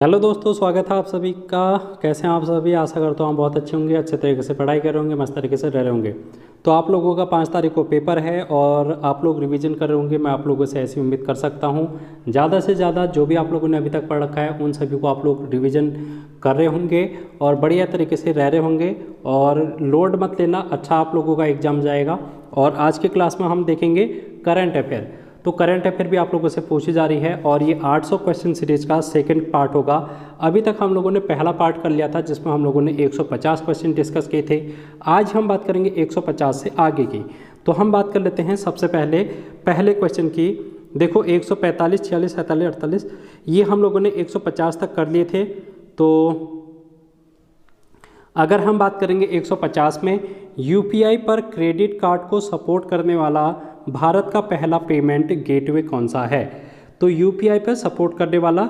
Hello दोस्तों, स्वागत है आप सभी का। कैसे हैं आप सभी? आशा करता हूँ आप बहुत अच्छे होंगे, अच्छे तरीके से पढ़ाई कर रहे होंगे, मस्त तरीके से रह रहे होंगे। तो आप लोगों का 5 तारीख को पेपर है और आप लोग रिवीजन कर रहे होंगे। मैं आप लोगों से ऐसी उम्मीद कर सकता हूँ। ज़्यादा से ज़्यादा जो भी आप लोगों ने अभी तक पढ़ रखा है उन सभी को आप लोग रिविज़न कर रहे होंगे और बढ़िया तरीके से रह रहे होंगे। और लोड मत लेना, अच्छा आप लोगों का एग्ज़ाम जाएगा। और आज के क्लास में हम देखेंगे करंट अफेयर। तो करंट अफेयर भी आप लोगों से पूछी जा रही है और ये 800 क्वेश्चन सीरीज का सेकंड पार्ट होगा। अभी तक हम लोगों ने पहला पार्ट कर लिया था जिसमें हम लोगों ने 150 क्वेश्चन डिस्कस किए थे। आज हम बात करेंगे 150 से आगे की। तो हम बात कर लेते हैं सबसे पहले क्वेश्चन की। देखो 145, 46, 47, 48 ये हम लोगों ने 150 तक कर लिए थे। तो अगर हम बात करेंगे 150 में, यूपीआई पर क्रेडिट कार्ड को सपोर्ट करने वाला भारत का पहला पेमेंट गेटवे कौन सा है? तो यूपीआई पर सपोर्ट करने वाला,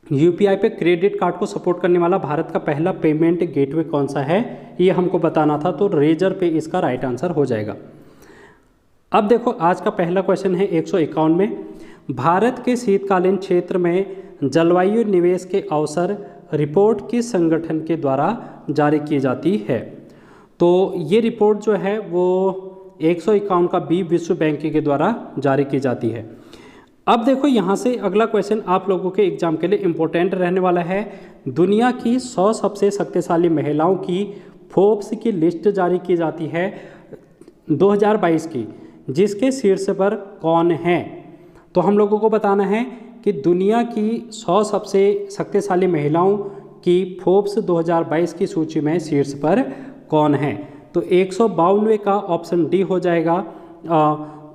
यूपीआई पे क्रेडिट कार्ड को सपोर्ट करने वाला भारत का पहला पेमेंट गेटवे कौन सा है, ये हमको बताना था। तो रेजर पे इसका राइट आंसर हो जाएगा। अब देखो आज का पहला क्वेश्चन है 151 में, भारत के शीतकालीन क्षेत्र में जलवायु निवेश के अवसर रिपोर्ट किस संगठन के द्वारा जारी की जाती है? तो ये रिपोर्ट जो है वो 151 का बी विश्व बैंक के द्वारा जारी की जाती है। अब देखो यहाँ से अगला क्वेश्चन आप लोगों के एग्जाम के लिए इम्पोर्टेंट रहने वाला है। दुनिया की 100 सबसे शक्तिशाली महिलाओं की फोर्ब्स की लिस्ट जारी की जाती है 2022 की, जिसके शीर्ष पर कौन है? तो हम लोगों को बताना है कि दुनिया की 100 सबसे शक्तिशाली महिलाओं की फोर्ब्स 2022 की सूची में शीर्ष पर कौन है? तो 152वें का ऑप्शन डी हो जाएगा,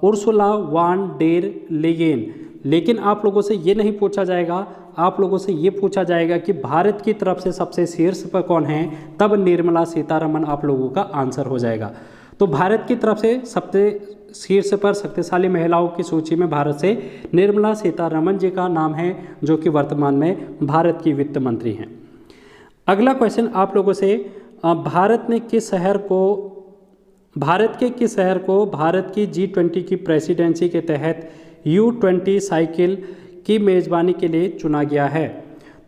उर्सुला वान डेर लेयेन। लेकिन आप लोगों से ये नहीं पूछा जाएगा, आप लोगों से ये पूछा जाएगा कि भारत की तरफ से सबसे शीर्ष पर कौन है, तब निर्मला सीतारमण आप लोगों का आंसर हो जाएगा। तो भारत की तरफ से सबसे शीर्ष पर शक्तिशाली महिलाओं की सूची में भारत से निर्मला सीतारमण जी का नाम है, जो कि वर्तमान में भारत की वित्त मंत्री हैं। अगला क्वेश्चन आप लोगों से, भारत के किस शहर को भारत की G20 की प्रेसिडेंसी के तहत U20 साइकिल की मेज़बानी के लिए चुना गया है?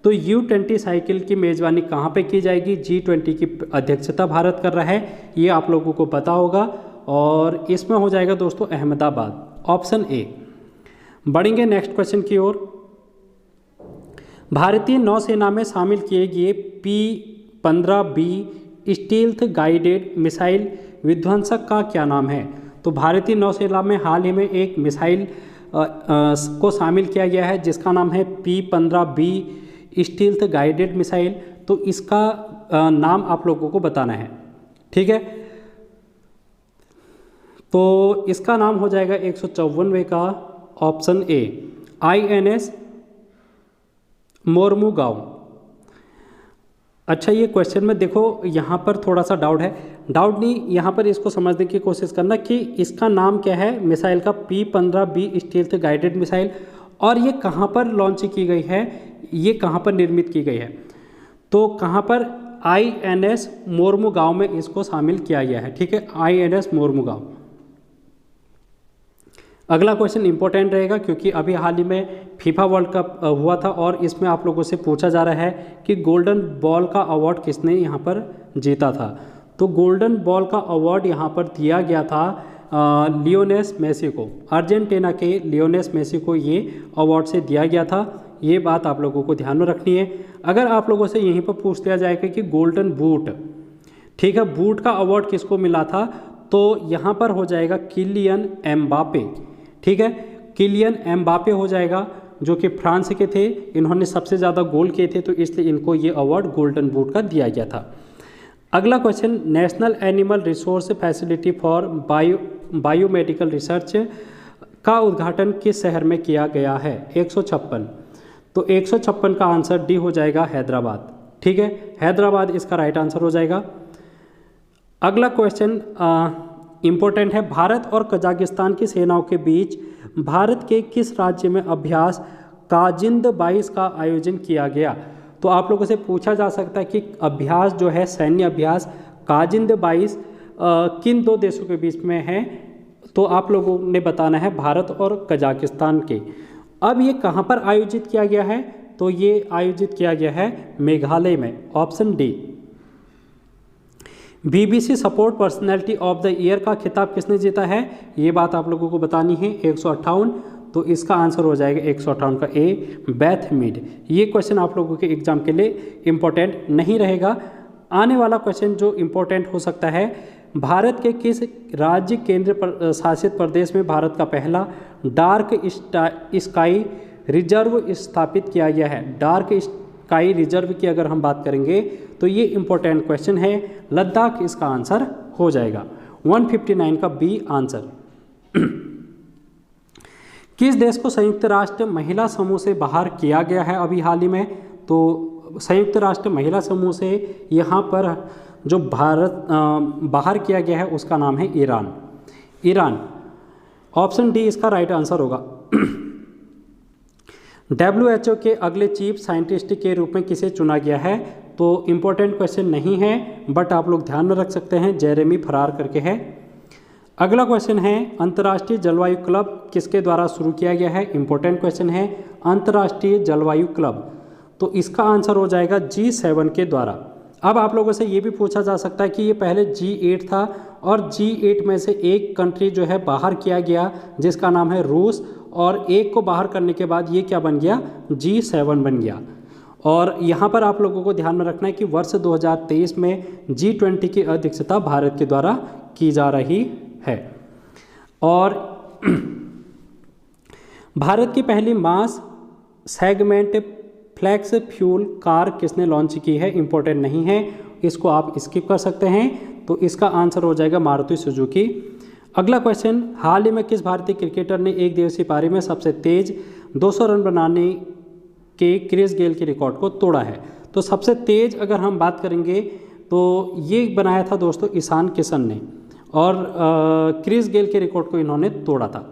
तो U20 साइकिल की मेज़बानी कहाँ पे की जाएगी? G20 की अध्यक्षता भारत कर रहा है, ये आप लोगों को पता होगा। और इसमें हो जाएगा दोस्तों अहमदाबाद, ऑप्शन ए। बढ़ेंगे नेक्स्ट क्वेश्चन की ओर। भारतीय नौसेना में शामिल किए गए P-15B स्टील्थ गाइडेड मिसाइल विध्वंसक का क्या नाम है? तो भारतीय नौसेना में हाल ही में एक मिसाइल को शामिल किया गया है जिसका नाम है P-15B स्टील्थ गाइडेड मिसाइल। तो इसका नाम आप लोगों को बताना है, ठीक है। तो इसका नाम हो जाएगा 154वें का ऑप्शन ए, INS मोरमुगांव। अच्छा, ये क्वेश्चन में देखो यहाँ पर थोड़ा सा डाउट है, डाउट नहीं, यहाँ पर इसको समझने की कोशिश करना कि इसका नाम क्या है मिसाइल का, P-15B स्टील्थ गाइडेड मिसाइल, और ये कहाँ पर लॉन्च की गई है, ये कहाँ पर निर्मित की गई है? तो कहाँ पर? INS मोरमुगांव में इसको शामिल किया गया है, ठीक है, INS मोरमुगांव। अगला क्वेश्चन इंपॉर्टेंट रहेगा क्योंकि अभी हाल ही में फीफा वर्ल्ड कप हुआ था और इसमें आप लोगों से पूछा जा रहा है कि गोल्डन बॉल का अवार्ड किसने यहाँ पर जीता था? तो गोल्डन बॉल का अवार्ड यहाँ पर दिया गया था लियोनेल मेसी को, अर्जेंटीना के लियोनेल मेसी को ये अवार्ड से दिया गया था। ये बात आप लोगों को ध्यान में रखनी है। अगर आप लोगों से यहीं पर पूछ लिया जाएगा कि गोल्डन बूट, ठीक है, बूट का अवार्ड किसको मिला था? तो यहाँ पर हो जाएगा किलियन एम्बापे, ठीक है, किलियन एम्बापे हो जाएगा, जो कि फ्रांस के थे। इन्होंने सबसे ज़्यादा गोल किए थे तो इसलिए इनको ये अवार्ड गोल्डन बूट का दिया गया था। अगला question, national animal resource facility for biomedical research का उद्घाटन किस शहर में किया गया है? 156। तो 156 का आंसर डी हो जाएगा, हैदराबाद, ठीक है, हैदराबाद इसका राइट आंसर हो जाएगा। अगला क्वेश्चन इम्पोर्टेंट है, भारत और कजाकिस्तान की सेनाओं के बीच भारत के किस राज्य में अभ्यास काजिंद 22 का आयोजन किया गया? तो आप लोगों से पूछा जा सकता है कि अभ्यास जो है, सैन्य अभ्यास काजिंद 22 किन दो देशों के बीच में है? तो आप लोगों ने बताना है भारत और कजाकिस्तान के। अब ये कहाँ पर आयोजित किया गया है? तो ये आयोजित किया गया है मेघालय में, option D. BBC support personality of the year का खिताब किसने जीता है? ये बात आप लोगों को बतानी है। 158, तो इसका आंसर हो जाएगा 158 का ए, बेथ मीड। ये क्वेश्चन आप लोगों के एग्जाम के लिए इम्पोर्टेंट नहीं रहेगा। आने वाला क्वेश्चन जो इम्पोर्टेंट हो सकता है, भारत के किस राज्य केंद्र शासित प्रदेश में भारत का पहला डार्क स्काई रिजर्व स्थापित किया गया है? डार्क स्काई रिजर्व की अगर हम बात करेंगे तो ये इंपॉर्टेंट क्वेश्चन है, लद्दाख इसका आंसर हो जाएगा। 159 का बी आंसर। किस देश को संयुक्त राष्ट्र महिला समूह से बाहर किया गया है अभी हाल ही में? तो संयुक्त राष्ट्र महिला समूह से यहाँ पर जो भारत बाहर किया गया है उसका नाम है ईरान। ईरान, ऑप्शन डी इसका राइट आंसर होगा। WHO के अगले चीफ साइंटिस्ट के रूप में किसे चुना गया है? तो इम्पोर्टेंट क्वेश्चन नहीं है, बट आप लोग ध्यान में रख सकते हैं, जेरेमी फरार करके है। अगला क्वेश्चन है, अंतर्राष्ट्रीय जलवायु क्लब किसके द्वारा शुरू किया गया है? इंपॉर्टेंट क्वेश्चन है, अंतर्राष्ट्रीय जलवायु क्लब। तो इसका आंसर हो जाएगा G7 के द्वारा। अब आप लोगों से ये भी पूछा जा सकता है कि ये पहले G8 था और G8 में से एक कंट्री जो है बाहर किया गया जिसका नाम है रूस, और एक को बाहर करने के बाद ये क्या बन गया? G7 बन गया। और यहाँ पर आप लोगों को ध्यान में रखना है कि वर्ष 2023 में G20 की अध्यक्षता भारत के द्वारा की जा रही है। और भारत की पहली मास सेगमेंट फ्लेक्स फ्यूल कार किसने लॉन्च की है? इंपॉर्टेंट नहीं है, इसको आप स्किप कर सकते हैं। तो इसका आंसर हो जाएगा मारुति सुजुकी। अगला क्वेश्चन, हाल ही में किस भारतीय क्रिकेटर ने एक दिवसीय पारी में सबसे तेज 200 रन बनाने के क्रिस गेल के रिकॉर्ड को तोड़ा है? तो सबसे तेज अगर हम बात करेंगे तो ये बनाया था दोस्तों ईशान किशन ने, और क्रिस गेल के रिकॉर्ड को इन्होंने तोड़ा था।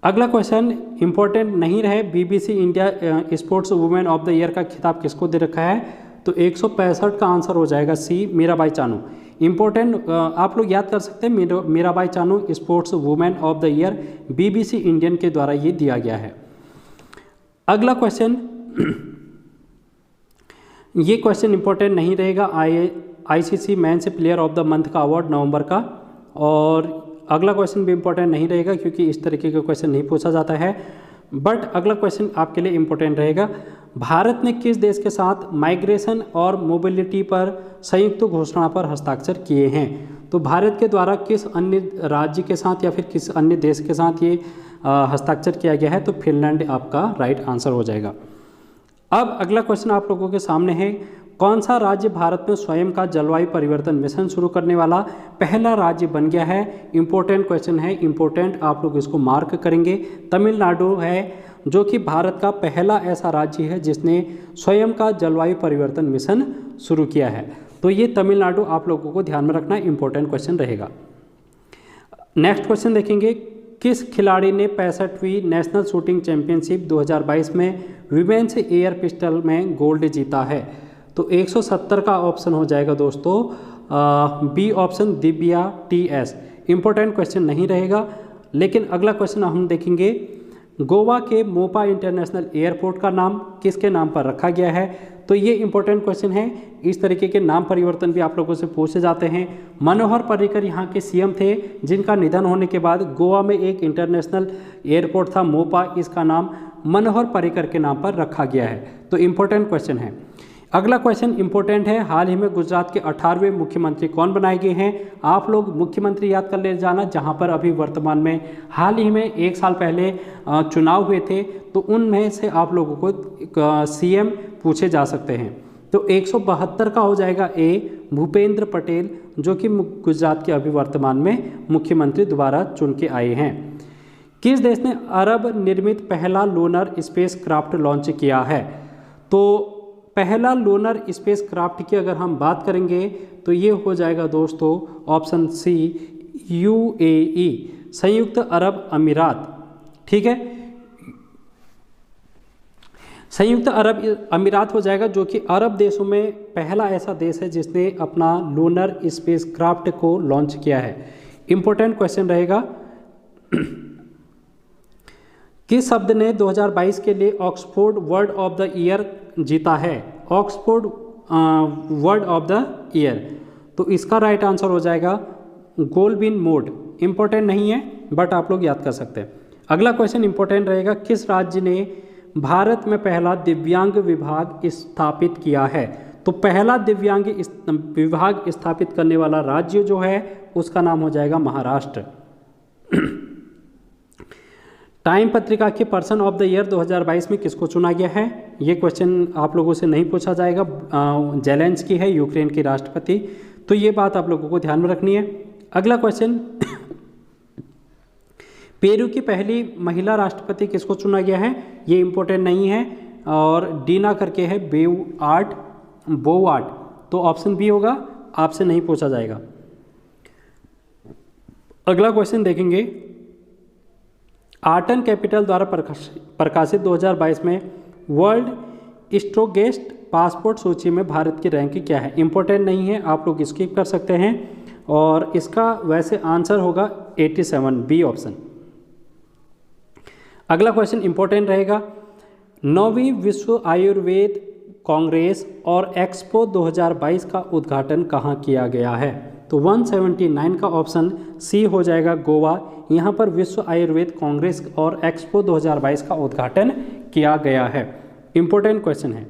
अगला क्वेश्चन इंपॉर्टेंट नहीं रहे, BBC India sports women of the year का खिताब किसको दे रखा है? तो 165 का आंसर हो जाएगा सी, मीराबाई चानू। इंपॉर्टेंट आप लोग याद कर सकते हैं, Mirabai Chanu sports women of the year BBC Indian के द्वारा ये दिया गया है। अगला क्वेश्चन, ये क्वेश्चन इंपॉर्टेंट नहीं रहेगा, ICC men's player of the month का अवार्ड नवंबर का। और अगला क्वेश्चन भी इंपॉर्टेंट नहीं रहेगा क्योंकि इस तरीके का क्वेश्चन नहीं पूछा जाता है। बट अगला क्वेश्चन आपके लिए इंपॉर्टेंट रहेगा, भारत ने किस देश के साथ माइग्रेशन और मोबिलिटी पर संयुक्त घोषणा पर हस्ताक्षर किए हैं? तो भारत के द्वारा किस अन्य राज्य के साथ या फिर किस अन्य देश के साथ ये हस्ताक्षर किया गया है? तो फिनलैंड आपका राइट आंसर हो जाएगा। अब अगला क्वेश्चन आप लोगों के सामने है, कौन सा राज्य भारत में स्वयं का जलवायु परिवर्तन मिशन शुरू करने वाला पहला राज्य बन गया है? इंपॉर्टेंट क्वेश्चन है, इंपॉर्टेंट, आप लोग इसको मार्क करेंगे। तमिलनाडु है जो कि भारत का पहला ऐसा राज्य है जिसने स्वयं का जलवायु परिवर्तन मिशन शुरू किया है। तो ये तमिलनाडु आप लोगों को ध्यान में रखना, इंपॉर्टेंट क्वेश्चन रहेगा। नेक्स्ट क्वेश्चन देखेंगे, किस खिलाड़ी ने 65वीं नेशनल शूटिंग चैंपियनशिप 2022 में विमेन्स एयर पिस्टल में गोल्ड जीता है? तो 170 का ऑप्शन हो जाएगा दोस्तों, B option, Divya TS। Important question नहीं रहेगा। लेकिन अगला क्वेश्चन हम देखेंगे, गोवा के मोपा इंटरनेशनल एयरपोर्ट का नाम किसके नाम पर रखा गया है? तो ये इंपॉर्टेंट क्वेश्चन है। इस तरीके के नाम परिवर्तन भी आप लोगों से पूछे जाते हैं। मनोहर पर्रिकर यहाँ के CM थे, जिनका निधन होने के बाद गोवा में एक इंटरनेशनल एयरपोर्ट था मोपा, इसका नाम मनोहर पर्रिकर के नाम पर रखा गया है। तो इंपॉर्टेंट क्वेश्चन है। अगला क्वेश्चन इंपॉर्टेंट है, हाल ही में गुजरात के 18वें मुख्यमंत्री कौन बनाए गए हैं? आप लोग मुख्यमंत्री याद कर ले जाना, जहां पर अभी वर्तमान में हाल ही में 1 साल पहले चुनाव हुए थे, तो उनमें से आप लोगों को CM पूछे जा सकते हैं। तो 172 का हो जाएगा ए, भूपेंद्र पटेल, जो कि गुजरात के अभी वर्तमान में मुख्यमंत्री दोबारा चुन के आए हैं। किस देश ने अरब निर्मित पहला लूनर स्पेस क्राफ्ट लॉन्च किया है? तो पहला लूनर स्पेस क्राफ्ट की अगर हम बात करेंगे तो ये हो जाएगा दोस्तों ऑप्शन सी, UAE, संयुक्त अरब अमीरात। ठीक है, संयुक्त अरब अमीरात हो जाएगा, जो कि अरब देशों में पहला ऐसा देश है जिसने अपना लूनर स्पेस क्राफ्ट को लॉन्च किया है। इंपॉर्टेंट क्वेश्चन रहेगा। किस शब्द ने 2022 के लिए Oxford word of the year जीता है? Oxford word of the year, तो इसका राइट आंसर हो जाएगा गोल्डविन मोड। इंपॉर्टेंट नहीं है बट आप लोग याद कर सकते हैं। अगला क्वेश्चन इंपॉर्टेंट रहेगा, किस राज्य ने भारत में पहला दिव्यांग विभाग स्थापित किया है? तो पहला दिव्यांग विभाग स्थापित करने वाला राज्य जो है उसका नाम हो जाएगा महाराष्ट्र। टाइम पत्रिका के पर्सन ऑफ द ईयर 2022 में किसको चुना गया है? ये क्वेश्चन आप लोगों से नहीं पूछा जाएगा। जेलेंस्की है यूक्रेन के राष्ट्रपति, तो ये बात आप लोगों को ध्यान में रखनी है। अगला क्वेश्चन, पेरू की पहली महिला राष्ट्रपति किसको चुना गया है? ये इंपॉर्टेंट नहीं है और डीना करके है बोआर्ट, तो ऑप्शन बी होगा, आपसे नहीं पूछा जाएगा। अगला क्वेश्चन देखेंगे, आर्टन कैपिटल द्वारा प्रकाशित 2022 में वर्ल्ड स्ट्रोगेस्ट पासपोर्ट सूची में भारत की रैंक क्या है? इंपॉर्टेंट नहीं है, आप लोग स्किप कर सकते हैं और इसका वैसे आंसर होगा 87, बी ऑप्शन। अगला क्वेश्चन इंपॉर्टेंट रहेगा, 9वीं विश्व आयुर्वेद कांग्रेस और एक्सपो 2022 का उद्घाटन कहाँ किया गया है? तो 179 का ऑप्शन सी हो जाएगा, गोवा। यहाँ पर विश्व आयुर्वेद कांग्रेस और एक्सपो 2022 का उद्घाटन किया गया है। इंपॉर्टेंट क्वेश्चन है,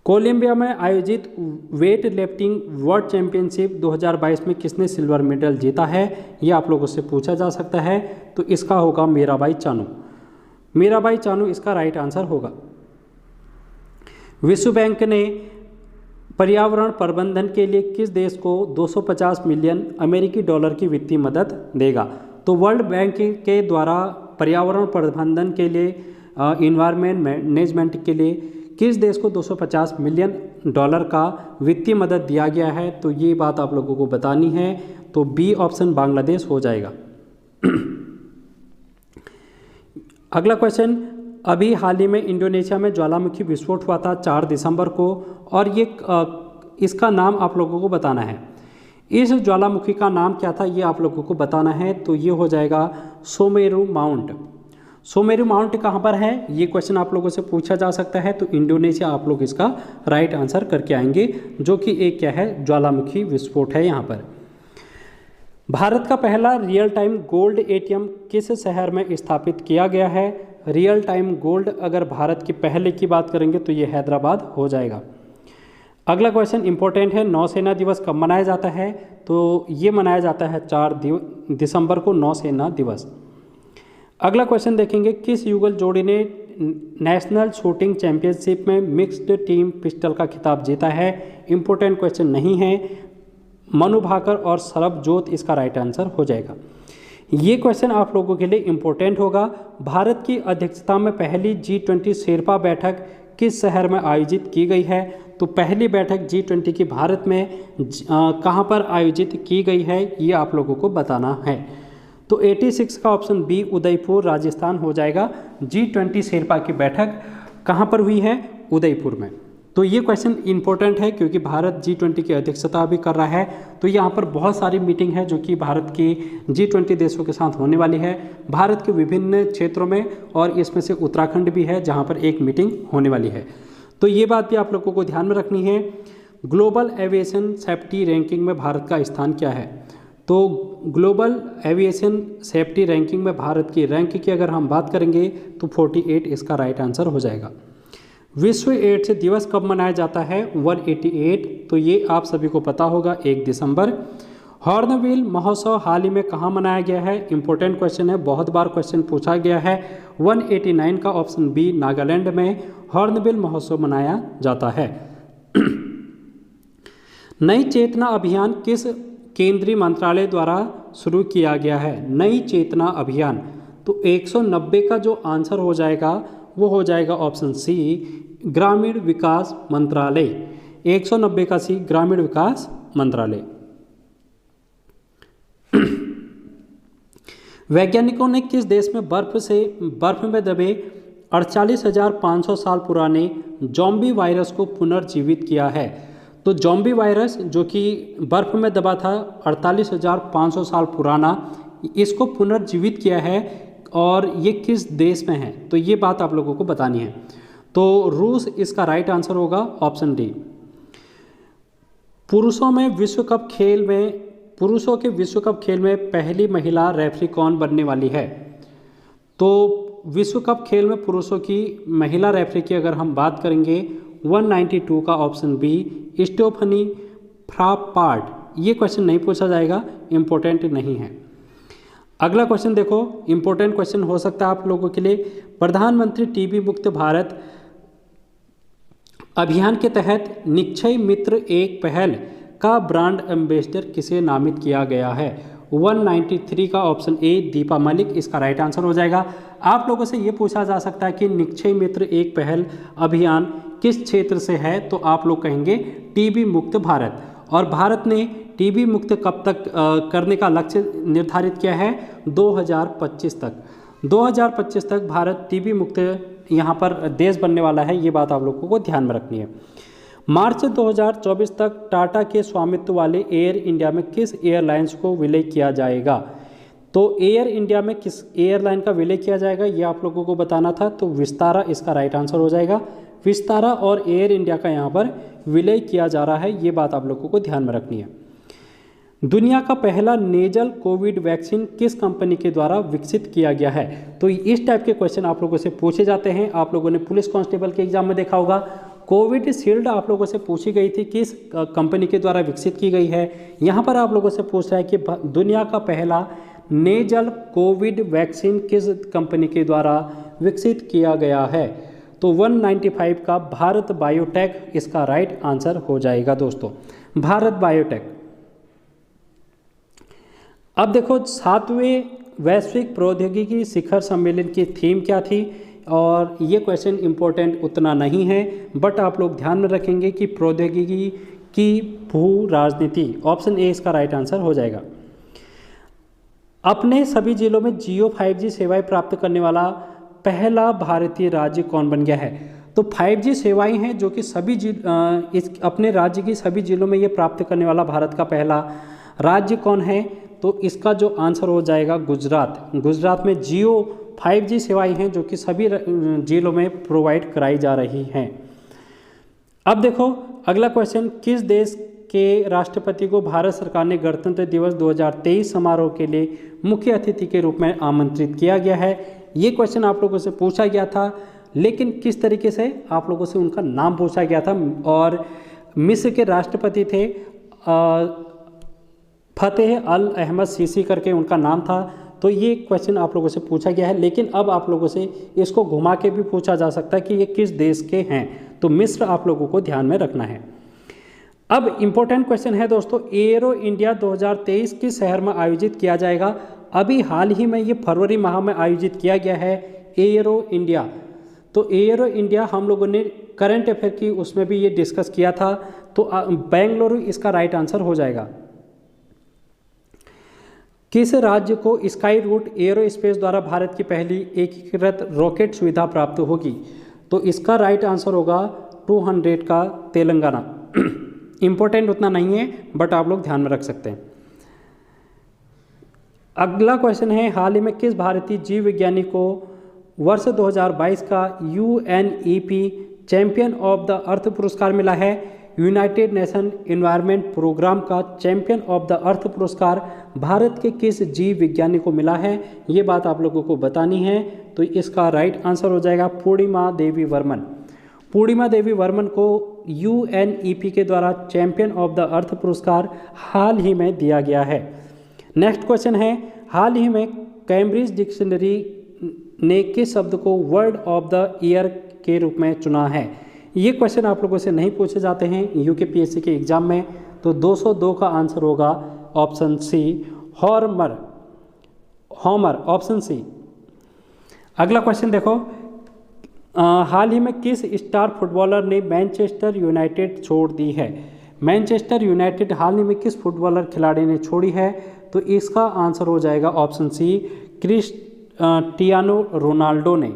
कोलंबिया में आयोजित वेट लिफ्टिंग वर्ल्ड चैंपियनशिप 2022 में किसने सिल्वर मेडल जीता है? ये आप लोगों से पूछा जा सकता है, तो इसका होगा मीराबाई चानू। मीराबाई चानू इसका राइट आंसर होगा। विश्व बैंक ने पर्यावरण प्रबंधन के लिए किस देश को 250 मिलियन अमेरिकी डॉलर की वित्तीय मदद देगा? तो वर्ल्ड बैंक के द्वारा पर्यावरण प्रबंधन के लिए, इन्वायरमेंट मैनेजमेंट के लिए किस देश को 250 मिलियन डॉलर का वित्तीय मदद दिया गया है? तो ये बात आप लोगों को बतानी है, तो बी ऑप्शन बांग्लादेश हो जाएगा। अगला क्वेश्चन, अभी हाल ही में इंडोनेशिया में ज्वालामुखी विस्फोट हुआ था 4 दिसंबर को, और ये इसका नाम आप लोगों को बताना है। इस ज्वालामुखी का नाम क्या था ये आप लोगों को बताना है, तो ये हो जाएगा सोमेरु माउंट। सोमेरु माउंट कहाँ पर है ये क्वेश्चन आप लोगों से पूछा जा सकता है, तो इंडोनेशिया आप लोग इसका राइट आंसर करके आएंगे, जो कि एक क्या है, ज्वालामुखी विस्फोट है यहाँ पर। भारत का पहला रियल टाइम गोल्ड एटीएम किस शहर में स्थापित किया गया है? रियल टाइम गोल्ड अगर भारत की पहले की बात करेंगे तो ये हैदराबाद हो जाएगा। अगला क्वेश्चन इंपॉर्टेंट है, नौसेना दिवस कब मनाया जाता है? तो ये मनाया जाता है 4 दिसंबर को, नौसेना दिवस। अगला क्वेश्चन देखेंगे, किस युगल जोड़ी ने नेशनल शूटिंग चैंपियनशिप में मिक्स्ड टीम पिस्टल का खिताब जीता है? इंपॉर्टेंट क्वेश्चन नहीं है, मनु भाकर और सरबजोत इसका राइट आंसर हो जाएगा। ये क्वेश्चन आप लोगों के लिए इंपॉर्टेंट होगा। भारत की अध्यक्षता में पहली G20 शेरपा बैठक किस शहर में आयोजित की गई है? तो पहली बैठक G20 की भारत में कहाँ पर आयोजित की गई है ये आप लोगों को बताना है। तो 86 का ऑप्शन बी उदयपुर राजस्थान हो जाएगा। G20 शेरपा की बैठक कहाँ पर हुई है? उदयपुर में। तो ये क्वेश्चन इंपॉर्टेंट है क्योंकि भारत G20 की अध्यक्षता भी कर रहा है, तो यहाँ पर बहुत सारी मीटिंग है जो कि भारत की G20 देशों के साथ होने वाली है, भारत के विभिन्न क्षेत्रों में, और इसमें से उत्तराखंड भी है जहाँ पर एक मीटिंग होने वाली है। तो ये बात भी आप लोगों को ध्यान में रखनी है। ग्लोबल एविएशन सेफ्टी रैंकिंग में भारत का स्थान क्या है? तो ग्लोबल एविएशन सेफ्टी रैंकिंग में भारत की रैंक की अगर हम बात करेंगे तो 48 इसका राइट आंसर हो जाएगा। विश्व एड्स दिवस कब मनाया जाता है? 188, तो ये आप सभी को पता होगा 1 दिसंबर। हॉर्नबिल महोत्सव हाल ही में कहाँ मनाया गया है? इंपॉर्टेंट क्वेश्चन है, बहुत बार क्वेश्चन पूछा गया है। 189 का ऑप्शन बी नागालैंड में हॉर्नबिल महोत्सव मनाया जाता है। नई चेतना अभियान किस केंद्रीय मंत्रालय द्वारा शुरू किया गया है? नई चेतना अभियान, तो 190 का जो आंसर हो जाएगा वो हो जाएगा ऑप्शन सी ग्रामीण विकास मंत्रालय। 190 का सी ग्रामीण विकास मंत्रालय। वैज्ञानिकों ने किस देश में बर्फ में दबे 48,500 साल पुराने ज़ॉम्बी वायरस को पुनर्जीवित किया है? तो ज़ॉम्बी वायरस जो कि बर्फ में दबा था 48,500 साल पुराना, इसको पुनर्जीवित किया है और ये किस देश में है, तो ये बात आप लोगों को बतानी है। तो रूस इसका राइट आंसर होगा, ऑप्शन डी। पुरुषों के विश्व कप खेल में पहली महिला रेफरी कौन बनने वाली है? तो विश्व कप खेल में पुरुषों की महिला रेफरी की अगर हम बात करेंगे 192 का ऑप्शन बी, स्टेफनी फ्रापार्ट। ये क्वेश्चन नहीं पूछा जाएगा, इम्पोर्टेंट नहीं है। अगला क्वेश्चन देखो, इम्पोर्टेंट क्वेश्चन हो सकता है आप लोगों के लिए। प्रधानमंत्री टीबी मुक्त भारत अभियान के तहत निक्षय मित्र एक पहल का ब्रांड एम्बेसडर किसे नामित किया गया है? 193 का ऑप्शन ए, दीपा मलिक इसका राइट आंसर हो जाएगा। आप लोगों से ये पूछा जा सकता है कि निक्षय मित्र एक पहल अभियान किस क्षेत्र से है, तो आप लोग कहेंगे टीबी मुक्त भारत। और भारत ने टीबी मुक्त कब तक करने का लक्ष्य निर्धारित किया है? 2025 तक। 2025 तक भारत टीबी मुक्त यहाँ पर देश बनने वाला है, ये बात आप लोगों को ध्यान में रखनी है। मार्च 2024 तक टाटा के स्वामित्व वाले एयर इंडिया में किस एयरलाइंस को विलय किया जाएगा? तो एयर इंडिया में किस एयरलाइन का विलय किया जाएगा, ये आप लोगों को बताना था। तो विस्तारा इसका राइट आंसर हो जाएगा। विस्तारा और एयर इंडिया का यहाँ पर विलय किया जा रहा है, ये बात आप लोगों को ध्यान में रखनी है। दुनिया का पहला नेजल कोविड वैक्सीन किस कंपनी के द्वारा विकसित किया गया है? तो इस टाइप के क्वेश्चन आप लोगों से पूछे जाते हैं। आप लोगों ने पुलिस कांस्टेबल के एग्जाम में देखा होगा, कोविड शील्ड आप लोगों से पूछी गई थी, किस कंपनी के द्वारा विकसित की गई है। यहाँ पर आप लोगों से पूछ रहा है कि दुनिया का पहला नेजल कोविड वैक्सीन किस कंपनी के द्वारा विकसित किया गया है? तो 195 का भारत बायोटेक इसका राइट आंसर हो जाएगा दोस्तों, भारत बायोटेक। अब देखो 7वें वैश्विक प्रौद्योगिकी शिखर सम्मेलन की थीम क्या थी, और ये क्वेश्चन इम्पोर्टेंट उतना नहीं है, बट आप लोग ध्यान में रखेंगे कि प्रौद्योगिकी की भू राजनीति, ऑप्शन ए इसका राइट आंसर हो जाएगा। अपने सभी जिलों में जियो 5G सेवाएं प्राप्त करने वाला पहला भारतीय राज्य कौन बन गया है? तो 5G सेवाएं हैं जो कि सभी अपने राज्य की सभी जिलों में ये प्राप्त करने वाला भारत का पहला राज्य कौन है? तो इसका जो आंसर हो जाएगा गुजरात। गुजरात में जियो 5G सेवाएं हैं जो कि सभी जिलों में प्रोवाइड कराई जा रही हैं। अब देखो अगला क्वेश्चन, किस देश के राष्ट्रपति को भारत सरकार ने गणतंत्र दिवस 2023 समारोह के लिए मुख्य अतिथि के रूप में आमंत्रित किया गया है? ये क्वेश्चन आप लोगों से पूछा गया था, लेकिन किस तरीके से आप लोगों से उनका नाम पूछा गया था। और मिस्र के राष्ट्रपति थे फतेह अल अहमद सीसी करके उनका नाम था। तो ये क्वेश्चन आप लोगों से पूछा गया है, लेकिन अब आप लोगों से इसको घुमा के भी पूछा जा सकता है कि ये किस देश के हैं। तो मिस्र आप लोगों को ध्यान में रखना है। अब इम्पोर्टेंट क्वेश्चन है दोस्तों, एरो इंडिया 2023 किस शहर में आयोजित किया जाएगा? अभी हाल ही में ये फरवरी माह में आयोजित किया गया है एरो इंडिया। तो एरो इंडिया हम लोगों ने करंट अफेयर की उसमें भी ये डिस्कस किया था। तो बेंगलुरु इसका राइट आंसर हो जाएगा। किस राज्य को स्काई रूट एरोस्पेस द्वारा भारत की पहली एकीकृत रॉकेट सुविधा प्राप्त होगी? तो इसका राइट आंसर होगा 200 का तेलंगाना। इम्पोर्टेंट उतना नहीं है, बट आप लोग ध्यान में रख सकते हैं। अगला क्वेश्चन है, हाल ही में किस भारतीय जीव विज्ञानी को वर्ष 2022 का UNEP champion of the earth पुरस्कार मिला है? यूनाइटेड नेशन एनवायरनमेंट प्रोग्राम का चैंपियन ऑफ द अर्थ पुरस्कार भारत के किस जीव विज्ञानी को मिला है? ये बात आप लोगों को बतानी है। तो इसका राइट आंसर हो जाएगा पूर्णिमा देवी वर्मन। पूर्णिमा देवी वर्मन को UNEP के द्वारा चैंपियन ऑफ द अर्थ पुरस्कार हाल ही में दिया गया है। नेक्स्ट क्वेश्चन है, हाल ही में कैम्ब्रिज डिक्शनरी ने किस शब्द को वर्ड ऑफ द ईयर के रूप में चुना है? ये क्वेश्चन आप लोगों से नहीं पूछे जाते हैं UKPSC के एग्जाम में। तो 202 का आंसर होगा ऑप्शन सी, हॉमर, ऑप्शन सी। अगला क्वेश्चन देखो, हाल ही में किस स्टार फुटबॉलर ने मैनचेस्टर यूनाइटेड छोड़ दी है? मैनचेस्टर यूनाइटेड हाल ही में किस फुटबॉलर खिलाड़ी ने छोड़ी है? तो इसका आंसर हो जाएगा ऑप्शन सी, क्रिस्टियानो रोनाल्डो ने।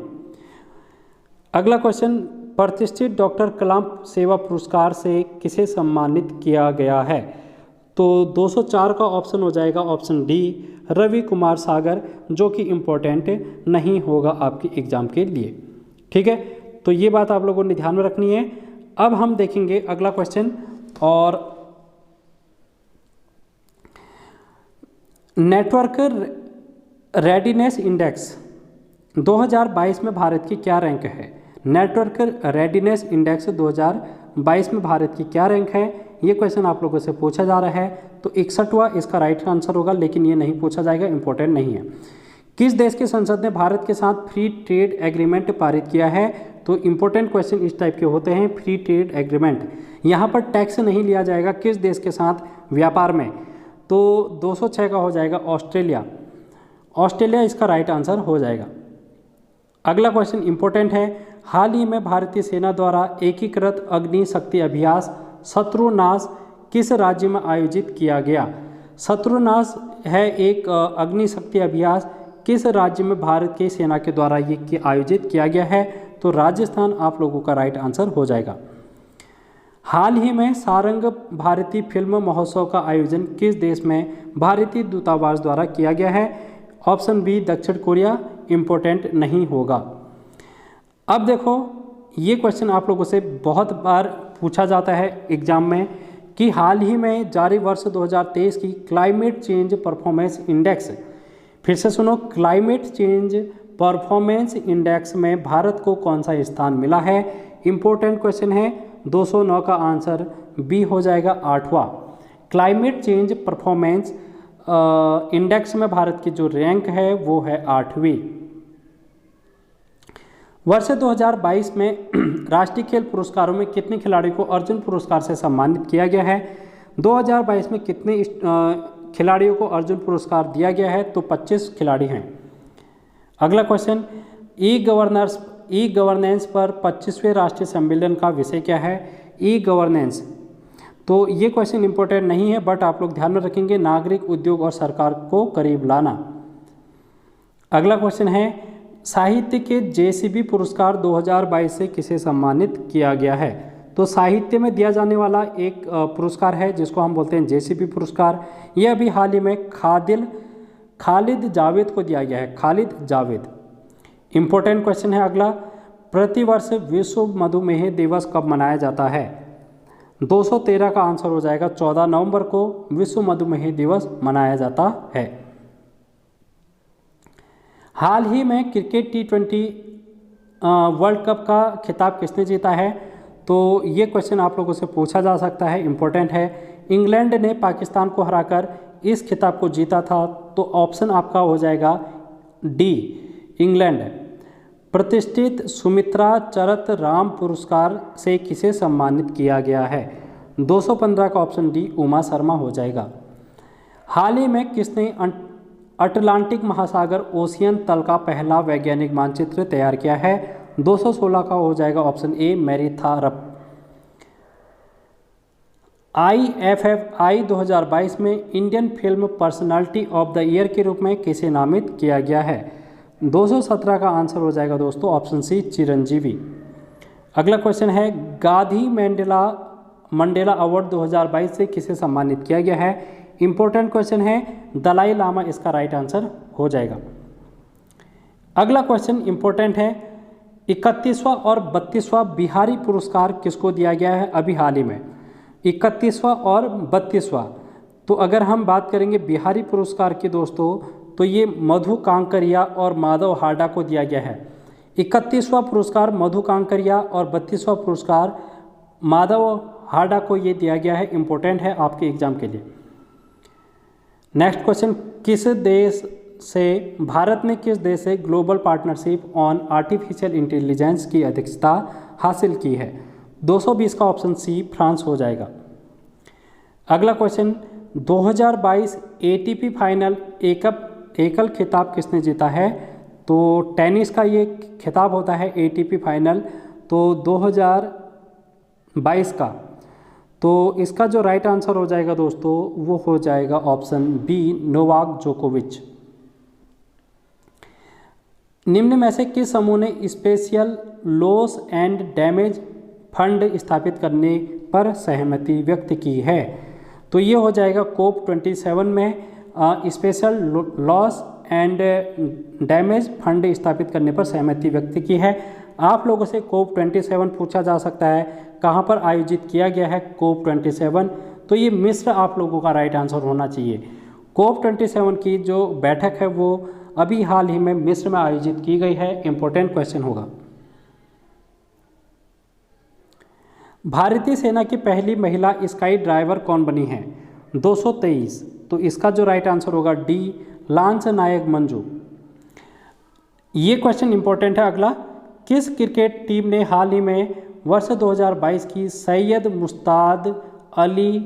अगला क्वेश्चन, प्रतिष्ठित डॉक्टर कलाम सेवा पुरस्कार से किसे सम्मानित किया गया है? तो 204 का ऑप्शन हो जाएगा ऑप्शन डी, रवि कुमार सागर, जो कि इम्पोर्टेंट नहीं होगा आपके एग्ज़ाम के लिए। ठीक है, तो ये बात आप लोगों ने ध्यान में रखनी है। अब हम देखेंगे अगला क्वेश्चन, और नेटवर्क रेडीनेस इंडेक्स 2022 में भारत की क्या रैंक है? नेटवर्क रेडीनेस इंडेक्स 2022 में भारत की क्या रैंक है, ये क्वेश्चन आप लोगों से पूछा जा रहा है। तो 61वां इसका राइट आंसर होगा, लेकिन ये नहीं पूछा जाएगा, इंपॉर्टेंट नहीं है। किस देश की संसद ने भारत के साथ फ्री ट्रेड एग्रीमेंट पारित किया है? तो इंपॉर्टेंट क्वेश्चन इस टाइप के होते हैं, फ्री ट्रेड एग्रीमेंट। यहाँ पर टैक्स नहीं लिया जाएगा किस देश के साथ व्यापार में, तो 206 का हो जाएगा ऑस्ट्रेलिया। ऑस्ट्रेलिया इसका राइट आंसर हो जाएगा। अगला क्वेश्चन इंपॉर्टेंट है, हाल ही में भारतीय सेना द्वारा एकीकृत अग्नि शक्ति अभ्यास शत्रुनाश किस राज्य में आयोजित किया गया? शत्रुनाश है एक अग्नि शक्ति अभ्यास, किस राज्य में भारत की सेना के द्वारा ये आयोजित किया गया है? तो राजस्थान आप लोगों का राइट आंसर हो जाएगा। हाल ही में सारंग भारतीय फिल्म महोत्सव का आयोजन किस देश में भारतीय दूतावास द्वारा किया गया है? ऑप्शन बी दक्षिण कोरिया, इम्पोर्टेंट नहीं होगा। अब देखो, ये क्वेश्चन आप लोगों से बहुत बार पूछा जाता है एग्जाम में कि हाल ही में जारी वर्ष 2023 की क्लाइमेट चेंज परफॉर्मेंस इंडेक्स, फिर से सुनो, क्लाइमेट चेंज परफॉर्मेंस इंडेक्स में भारत को कौन सा स्थान मिला है? इम्पोर्टेंट क्वेश्चन है, 209 का आंसर बी हो जाएगा 8वां। क्लाइमेट चेंज परफॉर्मेंस इंडेक्स में भारत की जो रैंक है वो है 8वीं। वर्ष 2022 में राष्ट्रीय खेल पुरस्कारों में कितने खिलाड़ियों को अर्जुन पुरस्कार से सम्मानित किया गया है? 2022 में कितने खिलाड़ियों को अर्जुन पुरस्कार दिया गया है? तो 25 खिलाड़ी हैं। अगला क्वेश्चन, ई गवर्नेंस पर 25वें राष्ट्रीय सम्मेलन का विषय क्या है? ई गवर्नेंस, तो ये क्वेश्चन इंपॉर्टेंट नहीं है, बट आप लोग ध्यान में रखेंगे, नागरिक, उद्योग और सरकार को करीब लाना। अगला क्वेश्चन है, साहित्य के जेसीबी पुरस्कार 2022 से किसे सम्मानित किया गया है? तो साहित्य में दिया जाने वाला एक पुरस्कार है जिसको हम बोलते हैं जेसीबी पुरस्कार। यह अभी हाल ही में खालिद जावेद को दिया गया है, खालिद जावेद। इंपॉर्टेंट क्वेश्चन है अगला, प्रतिवर्ष विश्व मधुमेह दिवस कब मनाया जाता है? 213 का आंसर हो जाएगा 14 नवंबर को विश्व मधुमेह दिवस मनाया जाता है। हाल ही में क्रिकेट T20 वर्ल्ड कप का खिताब किसने जीता है? तो ये क्वेश्चन आप लोगों से पूछा जा सकता है, इंपॉर्टेंट है। इंग्लैंड ने पाकिस्तान को हराकर इस खिताब को जीता था, तो ऑप्शन आपका हो जाएगा डी, इंग्लैंड। प्रतिष्ठित सुमित्रा चरत राम पुरस्कार से किसे सम्मानित किया गया है? 215 का ऑप्शन डी, उमा शर्मा हो जाएगा। हाल ही में किसने अटलांटिक महासागर ओशियन तल का पहला वैज्ञानिक मानचित्र तैयार किया है? 216 का हो जाएगा ऑप्शन ए, मैरीथारप। IFFI 2022 में Indian film personality of the year के रूप में किसे नामित किया गया है? 217 का आंसर हो जाएगा दोस्तों ऑप्शन सी, चिरंजीवी। अगला क्वेश्चन है, गांधी मंडेला अवार्ड 2022 से किसे सम्मानित किया गया है? इंपॉर्टेंट क्वेश्चन है, दलाई लामा इसका राइट आंसर हो जाएगा। अगला क्वेश्चन इंपॉर्टेंट है, 31वां और 32वां बिहारी पुरस्कार किसको दिया गया है अभी हाल ही में? 31वां और 32वां, तो अगर हम बात करेंगे बिहारी पुरस्कार की दोस्तों, तो ये मधु कांकरिया और माधव हाडा को दिया गया है। 31वां पुरस्कार मधु कांकरिया और 32वां पुरस्कार माधव हाडा को ये दिया गया है, इंपॉर्टेंट है आपके एग्जाम के लिए। नेक्स्ट क्वेश्चन, भारत ने किस देश से global partnership on artificial intelligence की अध्यक्षता हासिल की है? 220 का ऑप्शन सी, फ्रांस हो जाएगा। अगला क्वेश्चन, 2022 ATP फाइनल एकल खिताब किसने जीता है? तो टेनिस का ये खिताब होता है ATP फाइनल, तो 2022 का, तो इसका जो राइट आंसर हो जाएगा दोस्तों वो हो जाएगा ऑप्शन बी, नोवाक जोकोविच। निम्न में से किस समूह ने special loss and damage fund स्थापित करने पर सहमति व्यक्त की है? तो ये हो जाएगा COP27 में special loss and damage fund स्थापित करने पर सहमति व्यक्त की है। आप लोगों से कोप 27 पूछा जा सकता है, कहाँ पर आयोजित किया गया है कोप 27, तो ये मिस्र आप लोगों का राइट आंसर होना चाहिए। कोप 27 की जो बैठक है वो अभी हाल ही में मिस्र में आयोजित की गई है। इंपॉर्टेंट क्वेश्चन होगा। भारतीय सेना की पहली महिला स्काई ड्राइवर कौन बनी है? 223, तो इसका जो राइट आंसर होगा डी, लांस नायक मंजू। ये क्वेश्चन इंपॉर्टेंट है। अगला, किस क्रिकेट टीम ने हाल ही में वर्ष 2022 की सैयद मुश्ताक अली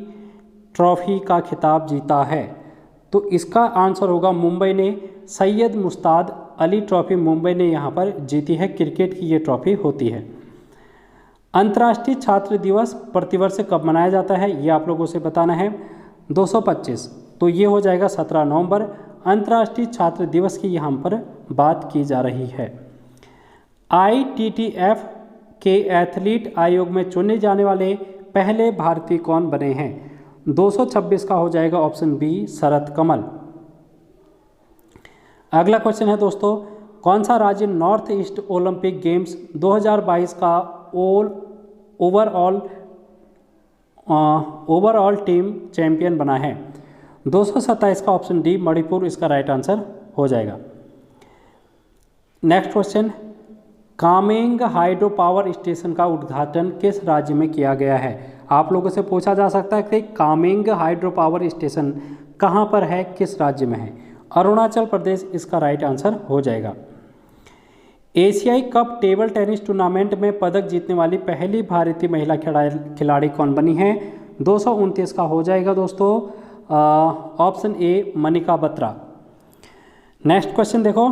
ट्रॉफी का खिताब जीता है? तो इसका आंसर होगा मुंबई ने सैयद मुश्ताक अली ट्रॉफी मुंबई ने यहाँ पर जीती है। क्रिकेट की ये ट्रॉफी होती है। अंतर्राष्ट्रीय छात्र दिवस प्रतिवर्ष कब मनाया जाता है? ये आप लोगों से बताना है। 225, तो ये हो जाएगा 17 नवंबर। अंतर्राष्ट्रीय छात्र दिवस की यहाँ पर बात की जा रही है। ITTF के एथलीट आयोग में चुने जाने वाले पहले भारतीय कौन बने हैं? 226 का हो जाएगा ऑप्शन बी, शरद कमल। अगला क्वेश्चन है दोस्तों, कौन सा राज्य नॉर्थ ईस्ट ओलंपिक गेम्स 2022 का ओवरऑल टीम चैंपियन बना है? 227 का ऑप्शन डी, मणिपुर इसका राइट आंसर हो जाएगा। Next question, Kameng hydro power station का उद्घाटन किस राज्य में किया गया है? आप लोगों से पूछा जा सकता है कि कामेंग हाइड्रो पावर स्टेशन कहाँ पर है, किस राज्य में है? अरुणाचल प्रदेश इसका राइट आंसर हो जाएगा। एशियाई कप टेबल टेनिस टूर्नामेंट में पदक जीतने वाली पहली भारतीय महिला खिलाड़ी कौन बनी है? 229 का हो जाएगा दोस्तों, option A, Manika Batra. Next question देखो,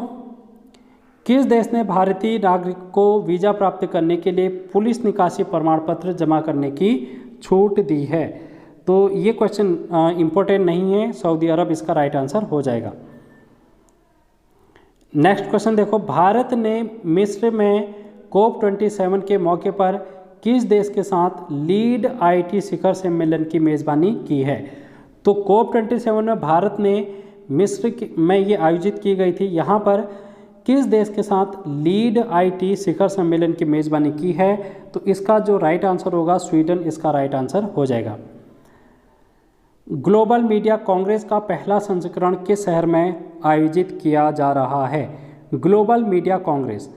किस देश ने भारतीय नागरिक को वीज़ा प्राप्त करने के लिए पुलिस निकासी प्रमाण पत्र जमा करने की छूट दी है? तो ये क्वेश्चन इंपॉर्टेंट नहीं है, सऊदी अरब इसका राइट आंसर हो जाएगा। नेक्स्ट क्वेश्चन देखो, भारत ने मिस्र में कोप 27 के मौके पर किस देश के साथ लीड IT शिखर सम्मेलन की मेज़बानी की है? तो कोप 27 में भारत ने मिस्र में ये आयोजित की गई थी। यहाँ पर किस देश के साथ लीड IT शिखर सम्मेलन की मेज़बानी की है? तो इसका जो राइट आंसर होगा स्वीडन इसका राइट आंसर हो जाएगा। ग्लोबल मीडिया कांग्रेस का पहला संस्करण किस शहर में आयोजित किया जा रहा है? ग्लोबल मीडिया कांग्रेस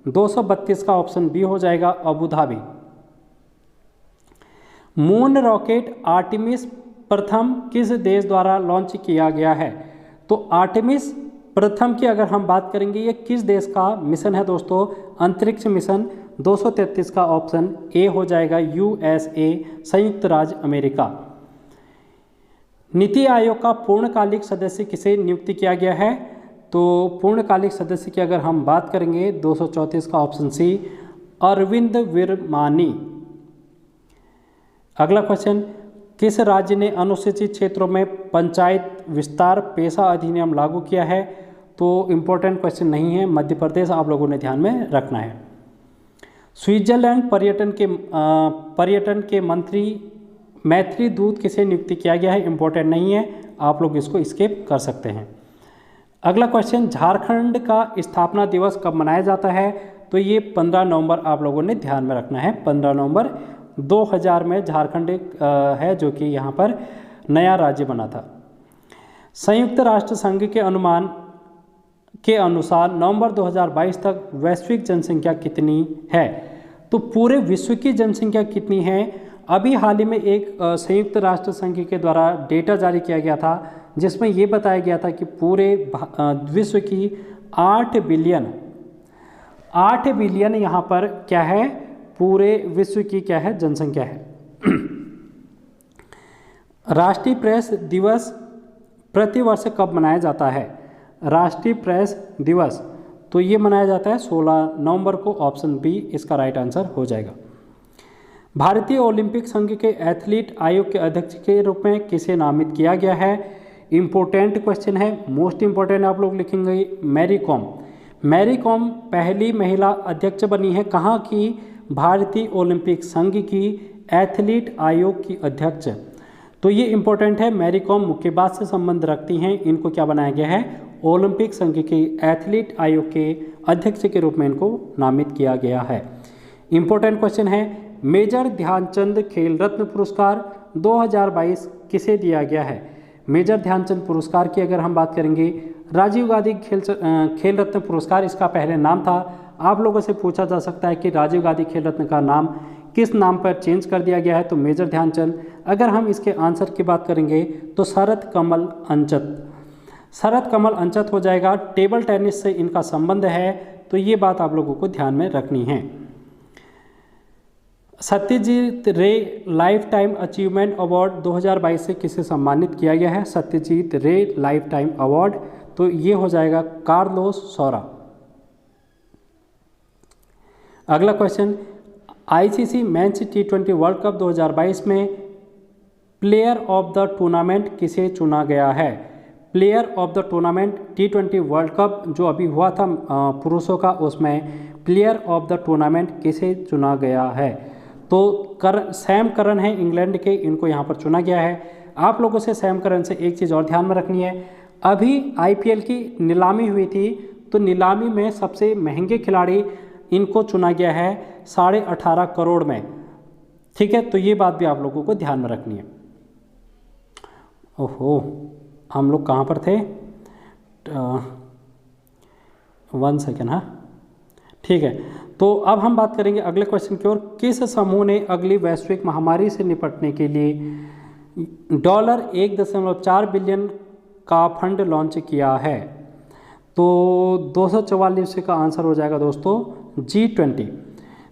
232 का ऑप्शन बी हो जाएगा, Abu Dhabi. Moon rocket Artemis प्रथम किस देश द्वारा लॉन्च किया गया है? तो आर्टेमिस प्रथम की अगर हम बात करेंगे, ये किस देश का मिशन है दोस्तों? अंतरिक्ष मिशन। 233 का ऑप्शन ए हो जाएगा, USA संयुक्त राज्य अमेरिका। नीति आयोग का पूर्णकालिक सदस्य किसे नियुक्त किया गया है? तो पूर्णकालिक सदस्य की अगर हम बात करेंगे 234 का ऑप्शन सी, अरविंद विरमानी। अगला क्वेश्चन, किस राज्य ने अनुसूचित क्षेत्रों में पंचायत विस्तार पेशा अधिनियम लागू किया है? तो इम्पोर्टेंट क्वेश्चन नहीं है, मध्य प्रदेश आप लोगों ने ध्यान में रखना है। स्विट्जरलैंड पर्यटन के मंत्री मैत्री दूत किसे नियुक्त किया गया है? इंपॉर्टेंट नहीं है, आप लोग इसको स्किप कर सकते हैं। अगला क्वेश्चन, झारखंड का स्थापना दिवस कब मनाया जाता है? तो ये 15 नवंबर आप लोगों ने ध्यान में रखना है। 15 नवंबर 2000 में झारखंड है जो कि यहाँ पर नया राज्य बना था। संयुक्त राष्ट्र संघ के अनुमान के अनुसार नवंबर 2022 तक वैश्विक जनसंख्या कितनी है? तो पूरे विश्व की जनसंख्या कितनी है? अभी हाल ही में एक संयुक्त राष्ट्र संघ के द्वारा डेटा जारी किया गया था जिसमें ये बताया गया था कि पूरे विश्व की 8 बिलियन यहाँ पर क्या है, पूरे विश्व की क्या है, जनसंख्या है। राष्ट्रीय प्रेस दिवस प्रतिवर्ष कब मनाया जाता है? राष्ट्रीय प्रेस दिवस तो ये मनाया जाता है 16 नवंबर को, ऑप्शन बी इसका राइट आंसर हो जाएगा। भारतीय ओलंपिक संघ के एथलीट आयोग के अध्यक्ष के रूप में किसे नामित किया गया है? इम्पोर्टेंट क्वेश्चन है, मोस्ट इम्पोर्टेंट आप लोग लिखेंगे, मैरी कॉम। मैरी कॉम पहली महिला अध्यक्ष बनी है, कहाँ की? भारतीय ओलंपिक संघ की एथलीट आयोग की अध्यक्ष। तो ये इंपॉर्टेंट है। मैरी कॉम मुक्केबाज से संबंध रखती हैं, इनको क्या बनाया गया है, ओलंपिक संघ के एथलीट आयोग के अध्यक्ष के रूप में इनको नामित किया गया है। इंपॉर्टेंट क्वेश्चन है, मेजर ध्यानचंद खेल रत्न पुरस्कार 2022 किसे दिया गया है। मेजर ध्यानचंद पुरस्कार की अगर हम बात करेंगे, राजीव गांधी खेल रत्न पुरस्कार इसका पहले नाम था। आप लोगों से पूछा जा सकता है कि राजीव गांधी खेल रत्न का नाम किस नाम पर चेंज कर दिया गया है, तो मेजर ध्यानचंद। अगर हम इसके आंसर की बात करेंगे तो शरद कमल अंचत हो जाएगा। टेबल टेनिस से इनका संबंध है, तो ये बात आप लोगों को ध्यान में रखनी है। सत्यजीत रे लाइफ टाइम अचीवमेंट अवार्ड 2022 से किसे सम्मानित किया गया है, सत्यजीत रे लाइफ टाइम अवार्ड, तो ये हो जाएगा कार्लोस सौरा। अगला क्वेश्चन, आईसीसी मेंस टी20 वर्ल्ड कप 2022 में प्लेयर ऑफ द टूर्नामेंट किसे चुना गया है। Player of the tournament T20 world cup जो अभी हुआ था पुरुषों का, उसमें प्लेयर ऑफ द टूर्नामेंट किसे चुना गया है, तो सैम करन है इंग्लैंड के, इनको यहाँ पर चुना गया है। आप लोगों से सैम करन से एक चीज़ और ध्यान में रखनी है, अभी आईपीएल की नीलामी हुई थी, तो नीलामी में सबसे महंगे खिलाड़ी इनको चुना गया है 18.5 करोड़ में। ठीक है, तो ये बात भी आप लोगों को ध्यान में रखनी है। ओहो, हम लोग कहाँ पर थे, 1 सेकेंड। हाँ ठीक है, तो अब हम बात करेंगे अगले क्वेश्चन की ओर। किस समूह ने अगली वैश्विक महामारी से निपटने के लिए $1.4 बिलियन का फंड लॉन्च किया है, तो 244 का आंसर हो जाएगा दोस्तों G20।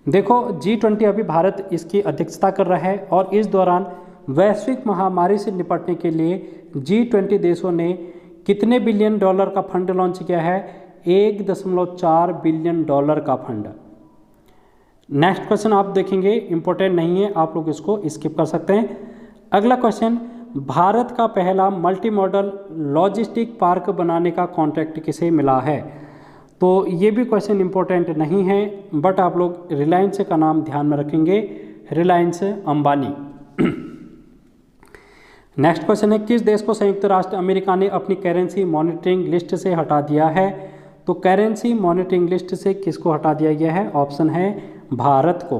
देखो G20 अभी भारत इसकी अध्यक्षता कर रहा है, और इस दौरान वैश्विक महामारी से निपटने के लिए G20 देशों ने कितने बिलियन डॉलर का फंड लॉन्च किया है, $1.4 बिलियन का फंड। नेक्स्ट क्वेश्चन आप देखेंगे, इंपॉर्टेंट नहीं है, आप लोग इसको स्किप कर सकते हैं। अगला क्वेश्चन, भारत का पहला मल्टी मॉडल लॉजिस्टिक पार्क बनाने का कॉन्ट्रैक्ट किसे मिला है, तो ये भी क्वेश्चन इंपॉर्टेंट नहीं है, बट आप लोग रिलायंस का नाम ध्यान में रखेंगे, रिलायंस अंबानी। नेक्स्ट क्वेश्चन है, किस देश को संयुक्त राष्ट्र अमेरिका ने अपनी करेंसी मॉनिटरिंग लिस्ट से हटा दिया है, तो करेंसी मॉनिटरिंग लिस्ट से किसको हटा दिया गया है, ऑप्शन है भारत को।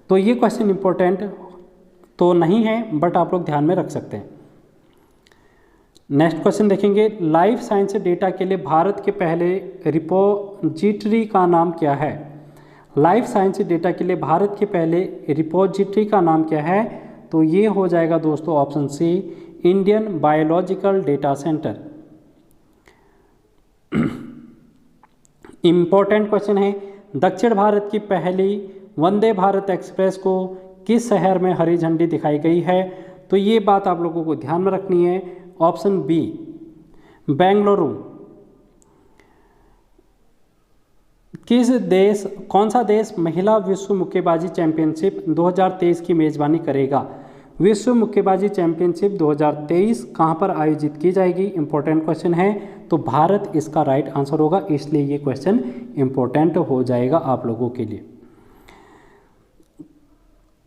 तो ये क्वेश्चन इंपॉर्टेंट तो नहीं है, बट आप लोग ध्यान में रख सकते हैं। नेक्स्ट क्वेश्चन देखेंगे, लाइफ साइंस डेटा के लिए भारत के पहले रिपोजिटरी का नाम क्या है। लाइफ साइंस डेटा के लिए भारत के पहले रिपोजिटरी का नाम क्या है, तो ये हो जाएगा दोस्तों option C, Indian biological data centre. Important question है, दक्षिण भारत की पहली वंदे भारत एक्सप्रेस को किस शहर में हरी झंडी दिखाई गई है, तो ये बात आप लोगों को ध्यान में रखनी है, ऑप्शन बी, बेंगलुरु। कौन सा देश महिला विश्व मुक्केबाजी चैंपियनशिप 2023 की मेजबानी करेगा। विश्व मुक्केबाजी चैंपियनशिप 2023 कहां पर आयोजित की जाएगी, इंपॉर्टेंट क्वेश्चन है, तो भारत इसका राइट आंसर होगा, इसलिए ये क्वेश्चन इंपॉर्टेंट हो जाएगा आप लोगों के लिए।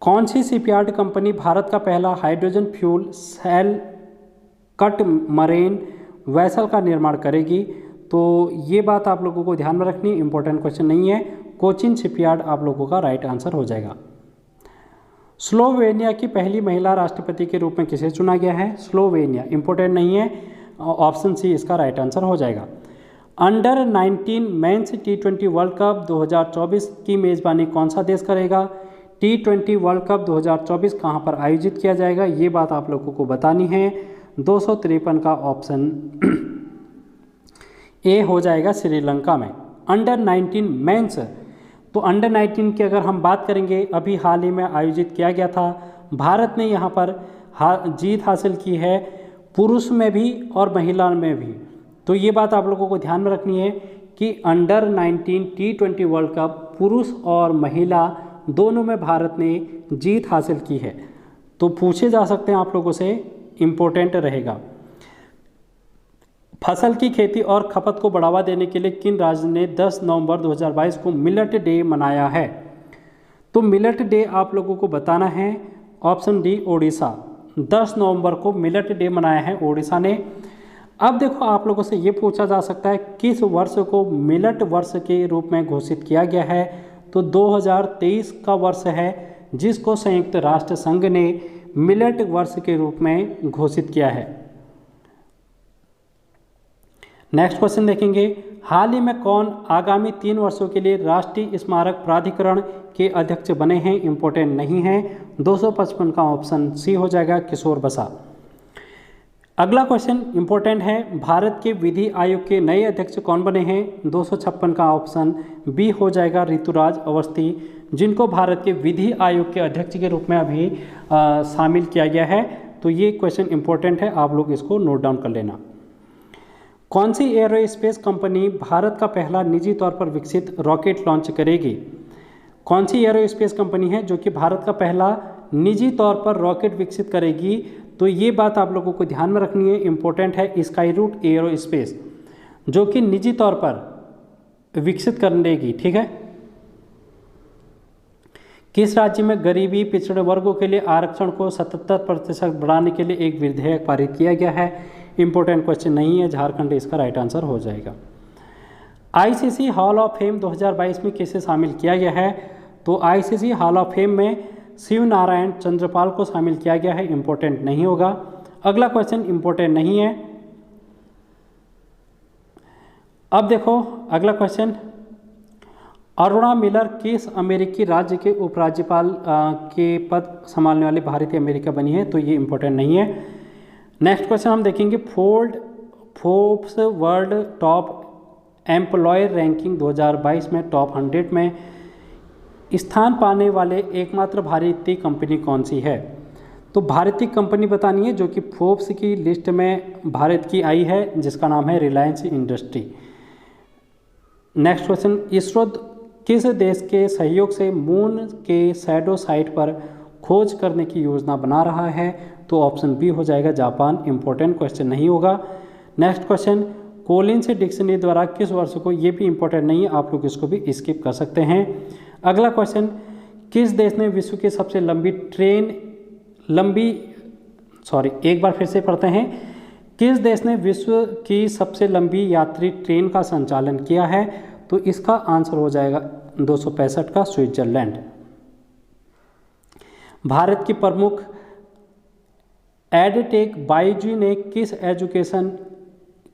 कौन सी शिपयार्ड कंपनी भारत का पहला hydrogen fuel cell catamaran vessel का निर्माण करेगी, तो ये बात आप लोगों को ध्यान में रखनी, इंपॉर्टेंट क्वेश्चन नहीं है, कोचिन शिपयार्ड आप लोगों का राइट आंसर हो जाएगा। स्लोवेनिया की पहली महिला राष्ट्रपति के रूप में किसे चुना गया है, स्लोवेनिया, इंपॉर्टेंट नहीं है, ऑप्शन सी इसका राइट आंसर हो जाएगा। अंडर 19 मेंस टी20 वर्ल्ड कप 2024 की मेज़बानी कौन सा देश करेगा। टी20 वर्ल्ड कप 2024 कहां पर आयोजित किया जाएगा, ये बात आप लोगों को बतानी है। 253 का ऑप्शन ए हो जाएगा, श्रीलंका में। अंडर 19 मेंस, तो अंडर 19 की अगर हम बात करेंगे, अभी हाल ही में आयोजित किया गया था, भारत ने यहाँ पर जीत हासिल की है, पुरुष में भी और महिला में भी। तो ये बात आप लोगों को ध्यान में रखनी है कि अंडर 19 टी20 वर्ल्ड कप पुरुष और महिला दोनों में भारत ने जीत हासिल की है। तो पूछे जा सकते हैं आप लोगों से, इम्पोर्टेंट रहेगा। फसल की खेती और खपत को बढ़ावा देने के लिए किन राज्य ने 10 नवंबर 2022 को मिलेट डे मनाया है, तो मिलेट डे आप लोगों को बताना है, ऑप्शन डी, ओडिशा। 10 नवंबर को मिलेट डे मनाया है ओडिशा ने। अब देखो आप लोगों से ये पूछा जा सकता है किस वर्ष को मिलेट वर्ष के रूप में घोषित किया गया है, तो 2023 का वर्ष है जिसको संयुक्त राष्ट्र संघ ने मिलेट वर्ष के रूप में घोषित किया है। नेक्स्ट क्वेश्चन देखेंगे, हाल ही में कौन आगामी 3 वर्षों के लिए राष्ट्रीय स्मारक प्राधिकरण के अध्यक्ष बने हैं? इंपॉर्टेंट नहीं है, 255 का ऑप्शन सी हो जाएगा, किशोर बसा। अगला क्वेश्चन इंपॉर्टेंट है, भारत के विधि आयोग के नए अध्यक्ष कौन बने हैं? 256 का ऑप्शन बी हो जाएगा, ऋतुराज अवस्थी, जिनको भारत के विधि आयोग के अध्यक्ष के रूप में अभी शामिल किया गया है। तो ये क्वेश्चन इंपॉर्टेंट है, आप लोग इसको नोट डाउन कर लेना। कौन सी एरोस्पेस कंपनी भारत का पहला निजी तौर पर विकसित रॉकेट लॉन्च करेगी? कौन सी एरोस्पेस कंपनी है जो कि भारत का पहला निजी तौर पर रॉकेट विकसित करेगी? तो ये बात आप लोगों को ध्यान में रखनी है, इंपॉर्टेंट है, स्काई रूट एरोस्पेस जो कि निजी तौर पर विकसित करेगी। ठीक है। किस राज्य में गरीबी पिछड़े वर्गों के लिए आरक्षण को 77% बढ़ाने के लिए एक विधेयक पारित किया गया है? इंपॉर्टेंट क्वेश्चन नहीं है, झारखंड इसका राइट आंसर हो जाएगा। आईसीसी हॉल ऑफ फेम 2022 में किसे शामिल किया गया है? तो आईसीसी हॉल ऑफ फेम में शिव नारायण चंद्रपाल को शामिल किया गया है, इंपॉर्टेंट नहीं होगा। अगला क्वेश्चन इंपॉर्टेंट नहीं है। अब देखो अगला क्वेश्चन, अरुणा मिलर किस अमेरिकी राज्य के उपराज्यपाल के पद संभालने वाली भारतीय अमेरिका बनी है? तो ये इंपॉर्टेंट नहीं है। नेक्स्ट क्वेश्चन हम देखेंगे, Forbes world top employer ranking 2022 में टॉप 100 में स्थान पाने वाले एकमात्र भारतीय कंपनी कौन सी है? तो भारतीय कंपनी बतानी है जो कि फोर्ब्स की लिस्ट में भारत की आई है, जिसका नाम है Reliance industry. Next question, ISRO किस देश के सहयोग से मून के शैडो साइट पर खोज करने की योजना बना रहा है? तो ऑप्शन बी हो जाएगा, जापान। इंपॉर्टेंट क्वेश्चन नहीं होगा। नेक्स्ट क्वेश्चन, कोलिंस डिक्शनरी द्वारा किस वर्ष को? ये भी इंपॉर्टेंट नहीं है, आप लोग इसको भी स्किप कर सकते हैं। अगला क्वेश्चन, किस देश ने विश्व की सबसे एक बार फिर से पढ़ते हैं, किस देश ने विश्व की सबसे लंबी यात्री ट्रेन का संचालन किया है? तो इसका आंसर हो जाएगा 265 का, स्विट्जरलैंड। भारत की प्रमुख एडटेक बायजू ने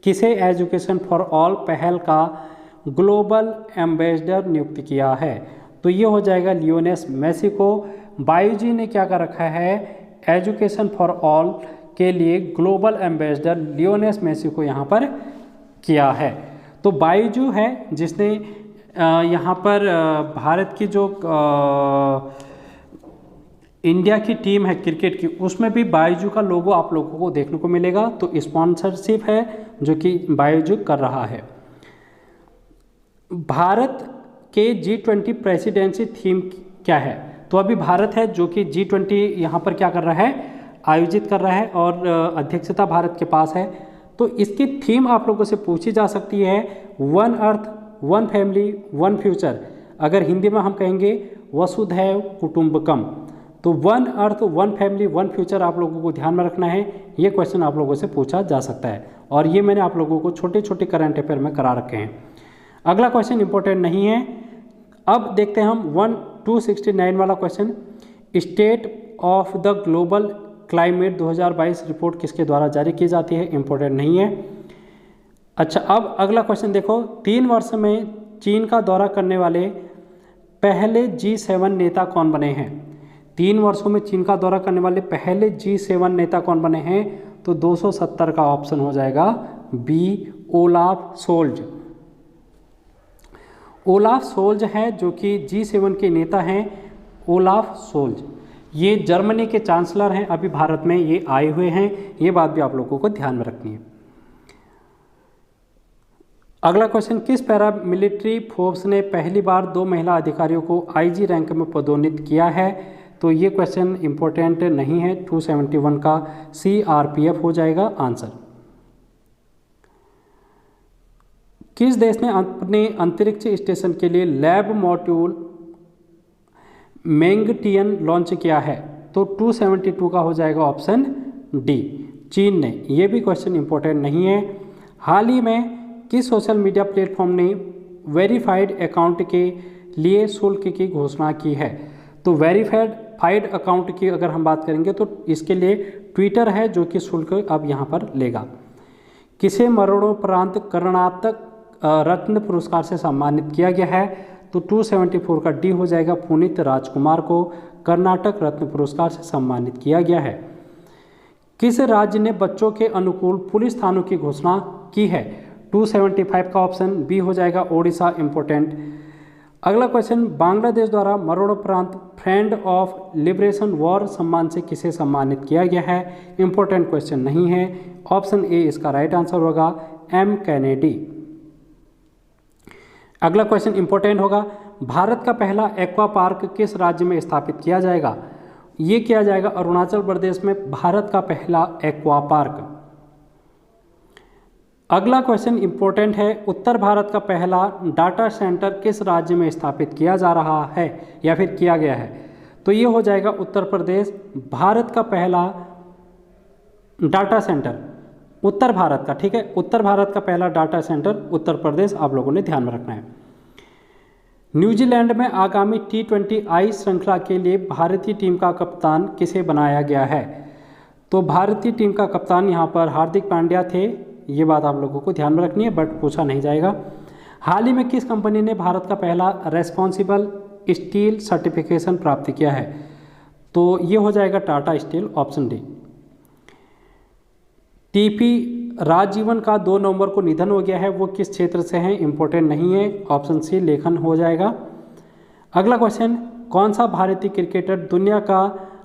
किसे एजुकेशन फॉर ऑल पहल का ग्लोबल एम्बेसडर नियुक्त किया है? तो ये हो जाएगा लियोनेस मेसी को। बायजू ने क्या कर रखा है? एजुकेशन फॉर ऑल के लिए ग्लोबल एम्बेसडर लियोनेस मेसी को यहाँ पर किया है। तो बायजू है जिसने यहाँ पर भारत की जो इंडिया की टीम है क्रिकेट की, उसमें भी बायजू का लोगो आप लोगों को देखने को मिलेगा। तो स्पॉन्सरशिप है जो कि बायजू कर रहा है। भारत के G20 प्रेसिडेंसी थीम क्या है? तो अभी भारत है जो कि G20 यहाँ पर क्या कर रहा है? आयोजित कर रहा है और अध्यक्षता भारत के पास है। तो इसकी थीम आप लोगों से पूछी जा सकती है, one earth one family one future. अगर हिंदी में हम कहेंगे वसुधैव कुटुंबकम, तो one earth one family one future आप लोगों को ध्यान में रखना है। ये क्वेश्चन आप लोगों से पूछा जा सकता है और ये मैंने आप लोगों को छोटे छोटे करंट अफेयर में करा रखे हैं। अगला क्वेश्चन इंपॉर्टेंट नहीं है। अब देखते हैं हम 269 वाला question, state of the global climate 2022 report किसके द्वारा जारी की जाती है? इंपॉर्टेंट नहीं है। अच्छा, अब अगला क्वेश्चन देखो, 3 वर्ष में चीन का दौरा करने वाले पहले G7 नेता कौन बने हैं? 3 वर्षों में चीन का दौरा करने वाले पहले G7 नेता कौन बने हैं? तो 270 का ऑप्शन हो जाएगा B, Olaf Scholz. Olaf Scholz है जो कि G7 के नेता हैं। ओलाफ सोल्ज ये जर्मनी के चांसलर हैं, अभी भारत में ये आए हुए हैं। ये बात भी आप लोगों को ध्यान में रखनी है। अगला क्वेश्चन, किस पैरा मिलिट्री फोर्स ने पहली बार 2 महिला अधिकारियों को IG रैंक में पदोन्नत किया है? तो ये क्वेश्चन इंपॉर्टेंट नहीं है, 271 का CRPF हो जाएगा आंसर। किस देश ने अपने अंतरिक्ष स्टेशन के लिए लैब मॉड्यूल मेंगटियन लॉन्च किया है? तो तो 272 का हो जाएगा ऑप्शन डी, चीन ने। ये भी क्वेश्चन इंपॉर्टेंट नहीं है। हाल ही में किस सोशल मीडिया प्लेटफॉर्म ने वेरीफाइड अकाउंट के लिए शुल्क की घोषणा की है? तो वेरीफाइड अकाउंट की अगर हम बात करेंगे तो इसके लिए ट्विटर है जो कि शुल्क अब यहाँ पर लेगा। किसे मरणोपरांत कर्नाटक रत्न पुरस्कार से सम्मानित किया गया है? तो 274 का डी हो जाएगा, पुनीत राजकुमार को कर्नाटक रत्न पुरस्कार से सम्मानित किया गया है। किस राज्य ने बच्चों के अनुकूल पुलिस थानों की घोषणा की है? 275 का ऑप्शन बी हो जाएगा, ओडिशा। इंपोर्टेंट। अगला क्वेश्चन, बांग्लादेश द्वारा मरणोपरांत फ्रेंड ऑफ लिबरेशन वॉर सम्मान से किसे सम्मानित किया गया है? इंपॉर्टेंट क्वेश्चन नहीं है, ऑप्शन ए इसका राइट आंसर होगा, एम कैनेडी। अगला क्वेश्चन इंपॉर्टेंट होगा, भारत का पहला एक्वा पार्क किस राज्य में स्थापित किया जाएगा? ये किया जाएगा अरुणाचल प्रदेश में, भारत का पहला एक्वा पार्क। अगला क्वेश्चन इंपॉर्टेंट है, उत्तर भारत का पहला डाटा सेंटर किस राज्य में स्थापित किया जा रहा है या फिर किया गया है? तो ये हो जाएगा उत्तर प्रदेश। भारत का पहला डाटा सेंटर उत्तर भारत का, ठीक है, उत्तर भारत का पहला डाटा सेंटर उत्तर प्रदेश, आप लोगों ने ध्यान में रखना है। न्यूजीलैंड में आगामी T20 आई श्रृंखला के लिए भारतीय टीम का कप्तान किसे बनाया गया है? तो भारतीय टीम का कप्तान यहाँ पर हार्दिक पांड्या थे, ये बात आप लोगों को ध्यान में रखनी है, बट पूछा नहीं जाएगा। हाल ही में किस कंपनी ने भारत का पहला रेस्पॉन्सिबल स्टील सर्टिफिकेशन प्राप्त किया है? तो ये हो जाएगा Tata steel, option D. TP Rajeevan का 2 नवंबर को निधन हो गया है, वो किस क्षेत्र से हैं? इंपॉर्टेंट नहीं है, ऑप्शन सी लेखन हो जाएगा। अगला क्वेश्चन, कौन सा भारतीय क्रिकेटर दुनिया का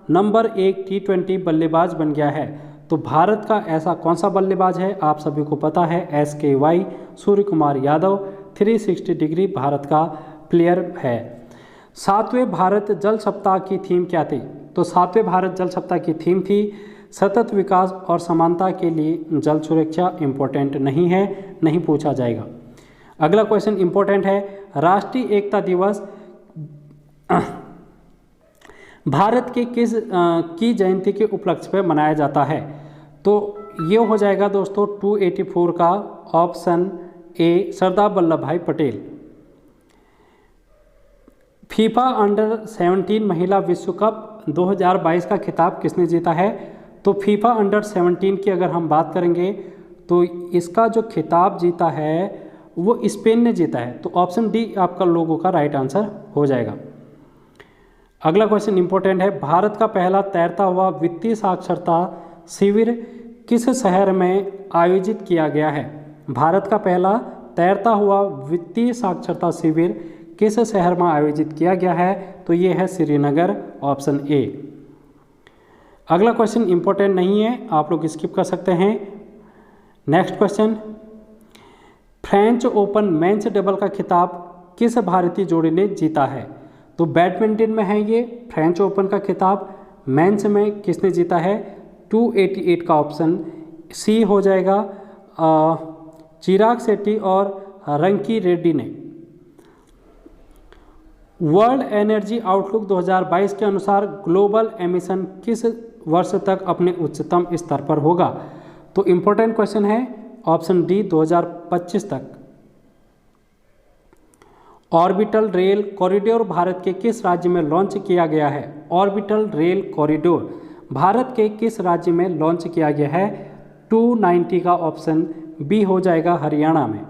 नंबर 1 T20 बल्लेबाज बन गया है? तो भारत का ऐसा कौन सा बल्लेबाज है? आप सभी को पता है, SKY सूर्य कुमार यादव 360 डिग्री भारत का प्लेयर है। 7वें भारत जल सप्ताह की थीम क्या थी? तो 7वें भारत जल सप्ताह की थीम थी सतत विकास और समानता के लिए जल सुरक्षा। इंपॉर्टेंट नहीं है, नहीं पूछा जाएगा। अगला क्वेश्चन इंपॉर्टेंट है, राष्ट्रीय एकता दिवस भारत के किस की जयंती के उपलक्ष्य पर मनाया जाता है? तो ये हो जाएगा दोस्तों 284 का ऑप्शन ए, सरदार वल्लभ भाई पटेल। फीफा अंडर 17 महिला विश्व कप 2022 का खिताब किसने जीता है? तो फीफा अंडर 17 की अगर हम बात करेंगे तो इसका जो खिताब जीता है वो स्पेन ने जीता है, तो ऑप्शन डी आपका लोगों का राइट आंसर हो जाएगा। अगला क्वेश्चन इंपॉर्टेंट है, भारत का पहला तैरता हुआ वित्तीय साक्षरता शिविर किस शहर में आयोजित किया गया है? भारत का पहला तैरता हुआ वित्तीय साक्षरता शिविर किस शहर में आयोजित किया गया है? तो ये है श्रीनगर, ऑप्शन ए। अगला क्वेश्चन इंपॉर्टेंट नहीं है, आप लोग स्किप कर सकते हैं। Next question, French open men's double का खिताब किस भारतीय जोड़ी ने जीता है? तो बैडमिंटन में है ये फ्रेंच ओपन का खिताब, मेंस में किसने जीता है? 288 का ऑप्शन सी हो जाएगा, चिराग शेट्टी और रंकी रेड्डी ने। वर्ल्ड एनर्जी आउटलुक 2022 के अनुसार ग्लोबल एमिशन किस वर्ष तक अपने उच्चतम स्तर पर होगा? तो इंपॉर्टेंट क्वेश्चन है, ऑप्शन डी 2025 तक। ऑर्बिटल रेल कॉरिडोर भारत के किस राज्य में लॉन्च किया गया है? ऑर्बिटल रेल कॉरिडोर भारत के किस राज्य में लॉन्च किया गया है? 290 का ऑप्शन बी हो जाएगा, हरियाणा में।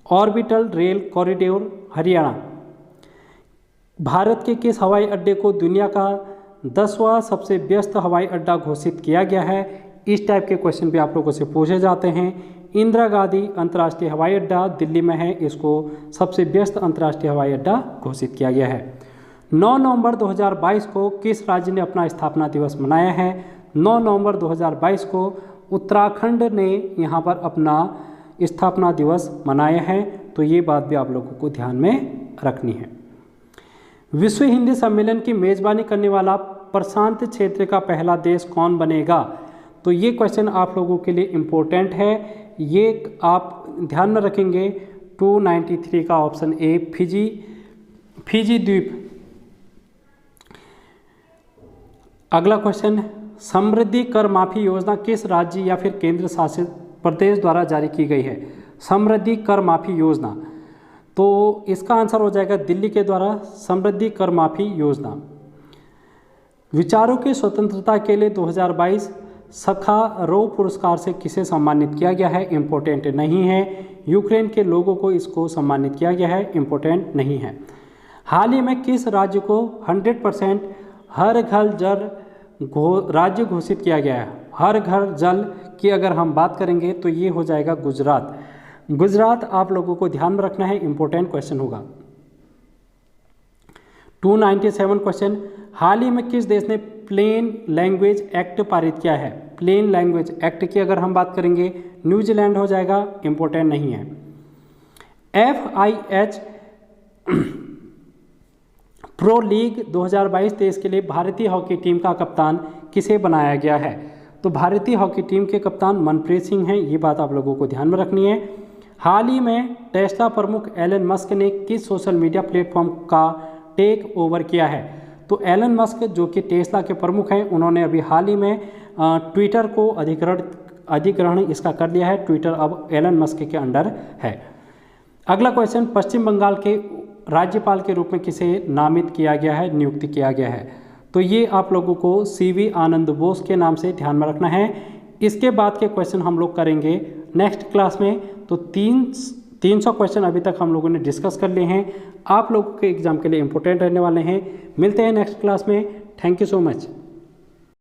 Orbital rail corridor Haryana. Bharat के किस हवाई अड्डे को दुनिया का 10वां सबसे व्यस्त हवाई अड्डा घोषित किया गया है? इस टाइप के क्वेश्चन भी आप लोगों से पूछे जाते हैं। इंदिरा गांधी अंतर्राष्ट्रीय हवाई अड्डा दिल्ली में है, इसको सबसे व्यस्त अंतर्राष्ट्रीय हवाई अड्डा घोषित किया गया है। 9 नवंबर 2022 को किस राज्य ने अपना स्थापना दिवस मनाया है? 9 नवंबर 2022 को उत्तराखंड ने यहाँ पर अपना स्थापना दिवस मनाया है, तो ये बात भी आप लोगों को ध्यान में रखनी है। विश्व हिंदी सम्मेलन की मेजबानी करने वाला प्रशांत क्षेत्र का पहला देश कौन बनेगा? तो ये क्वेश्चन आप लोगों के लिए इम्पोर्टेंट है, ये आप ध्यान में रखेंगे। 293 का ऑप्शन ए, फिजी द्वीप। अगला क्वेश्चन, समृद्धि कर माफी योजना किस राज्य या फिर केंद्र शासित प्रदेश द्वारा जारी की गई है? समृद्धि कर माफी योजना, तो इसका आंसर हो जाएगा दिल्ली के द्वारा समृद्धि कर माफी योजना। विचारों की स्वतंत्रता के लिए 2022 सखारोव पुरस्कार से किसे सम्मानित किया गया है? इम्पोर्टेंट नहीं है। यूक्रेन के लोगों को इसको सम्मानित किया गया है, इम्पोर्टेंट नहीं है। हाल ही में किस राज्य को 100% हर घर जल राज्य घोषित किया गया है? हर घर जल की अगर हम बात करेंगे तो ये हो जाएगा गुजरात। गुजरात आप लोगों को ध्यान में रखना है, इंपॉर्टेंट क्वेश्चन होगा। 297 क्वेश्चन, हाल ही में किस देश ने प्लेन लैंग्वेज एक्ट पारित किया है? प्लेन लैंग्वेज एक्ट की अगर हम बात करेंगे न्यूजीलैंड हो जाएगा, इंपॉर्टेंट नहीं है। FIH प्रो लीग 2022-23 के लिए भारतीय हॉकी टीम का कप्तान किसे बनाया गया है? तो भारतीय हॉकी टीम के कप्तान मनप्रीत सिंह हैं, ये बात आप लोगों को ध्यान में रखनी है। हाल ही में टेस्ला प्रमुख एलन मस्क ने किस सोशल मीडिया प्लेटफॉर्म का टेक ओवर किया है? तो एलन मस्क जो कि टेस्ला के प्रमुख हैं, उन्होंने अभी हाल ही में ट्विटर को अधिग्रहण इसका कर लिया है। ट्विटर अब एलन मस्क के अंडर है। अगला क्वेश्चन, पश्चिम बंगाल के राज्यपाल के रूप में किसे नामित किया गया है, नियुक्ति किया गया है? तो ये आप लोगों को CV आनंद बोस के नाम से ध्यान में रखना है। इसके बाद के क्वेश्चन हम लोग करेंगे नेक्स्ट क्लास में। तो 300 क्वेश्चन अभी तक हम लोगों ने डिस्कस कर लिए हैं, आप लोगों के एग्जाम के लिए इंपॉर्टेंट रहने वाले हैं। मिलते हैं नेक्स्ट क्लास में। Thank you so much.